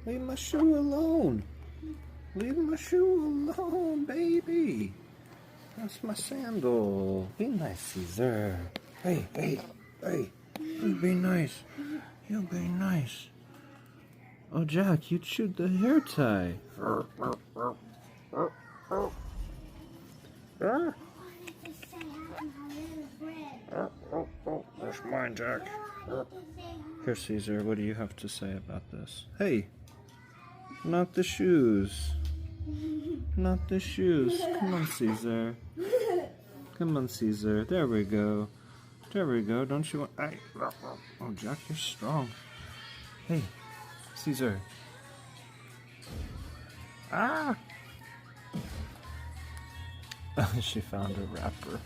Leave my shoe alone. Leave my shoe alone, baby. That's my sandal. Be nice, Caesar. Hey, hey, hey. You be nice. You be nice. Oh, Jack, you chewed the hair tie. That's mine, Jack. Here, Caesar, what do you have to say about this? Hey, not the shoes. Not the shoes. Come on, Caesar. Come on, Caesar. There we go. There we go. Don't you want... Oh, Jack, you're strong. Hey, Caesar. Ah! She found a wrapper.